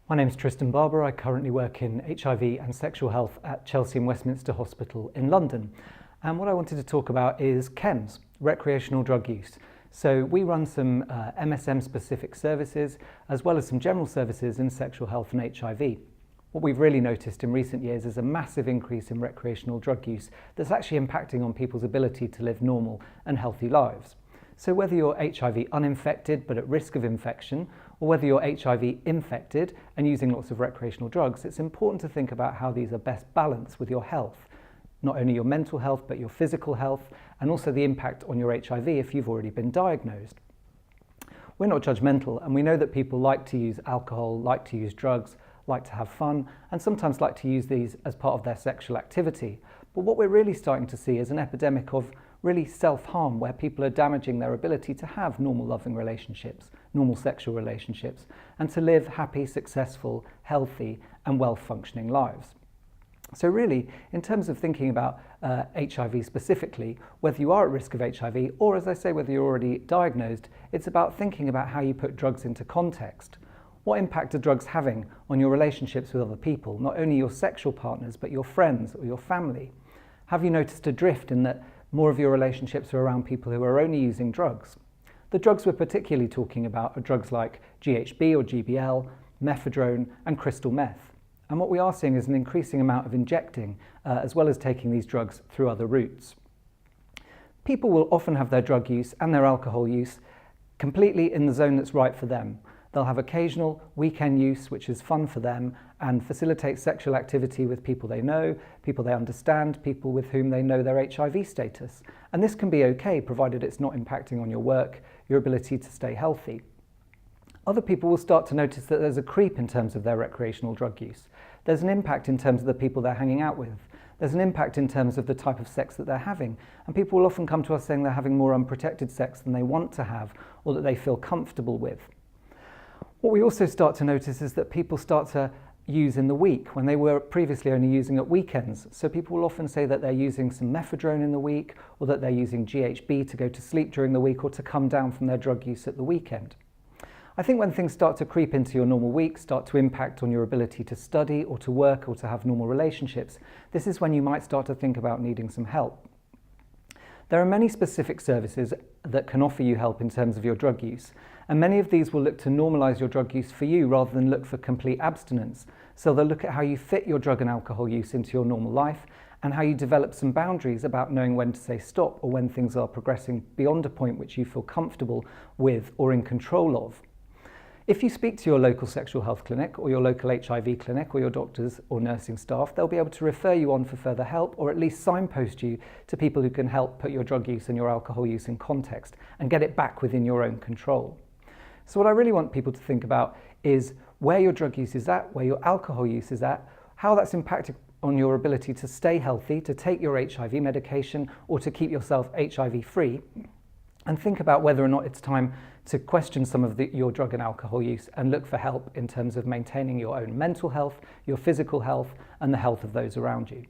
My name is Tristan Barber. I currently work in HIV and sexual health at Chelsea and Westminster Hospital in London. And what I wanted to talk about is chems, recreational drug use. So we run some MSM-specific services as well as some general services in sexual health and HIV. What we've really noticed in recent years is a massive increase in recreational drug use that's actually impacting on people's ability to live normal and healthy lives. So whether you're HIV uninfected but at risk of infection, or whether you're HIV infected and using lots of recreational drugs, it's important to think about how these are best balanced with your health. Not only your mental health, but your physical health, and also the impact on your HIV if you've already been diagnosed. We're not judgmental, and we know that people like to use alcohol, like to use drugs, like to have fun, and sometimes like to use these as part of their sexual activity. But what we're really starting to see is an epidemic of really self-harm, where people are damaging their ability to have normal loving relationships, normal sexual relationships, and to live happy, successful, healthy, and well-functioning lives. So really, in terms of thinking about HIV specifically, whether you are at risk of HIV, or as I say, whether you're already diagnosed, it's about thinking about how you put drugs into context. What impact are drugs having on your relationships with other people, not only your sexual partners, but your friends or your family? Have you noticed a drift in that more of your relationships are around people who are only using drugs? The drugs we're particularly talking about are drugs like GHB or GBL, methadone, and crystal meth. And what we are seeing is an increasing amount of injecting, as well as taking these drugs through other routes. People will often have their drug use and their alcohol use completely in the zone that's right for them. They'll have occasional weekend use, which is fun for them and facilitates sexual activity with people they know, people they understand, people with whom they know their HIV status. And this can be okay, provided it's not impacting on your work, your ability to stay healthy. Other people will start to notice that there's a creep in terms of their recreational drug use. There's an impact in terms of the people they're hanging out with. There's an impact in terms of the type of sex that they're having. And people will often come to us saying they're having more unprotected sex than they want to have or that they feel comfortable with. What we also start to notice is that people start to use in the week when they were previously only using at weekends. So people will often say that they're using some methadone in the week, or that they're using GHB to go to sleep during the week or to come down from their drug use at the weekend. I think when things start to creep into your normal week, start to impact on your ability to study or to work or to have normal relationships, this is when you might start to think about needing some help. There are many specific services that can offer you help in terms of your drug use, and many of these will look to normalise your drug use for you rather than look for complete abstinence. So they'll look at how you fit your drug and alcohol use into your normal life and how you develop some boundaries about knowing when to say stop or when things are progressing beyond a point which you feel comfortable with or in control of. If you speak to your local sexual health clinic or your local HIV clinic or your doctors or nursing staff, they'll be able to refer you on for further help or at least signpost you to people who can help put your drug use and your alcohol use in context and get it back within your own control. So what I really want people to think about is where your drug use is at, where your alcohol use is at, how that's impacted on your ability to stay healthy, to take your HIV medication or to keep yourself HIV free, and think about whether or not it's time to question some of your drug and alcohol use and look for help in terms of maintaining your own mental health, your physical health, and the health of those around you.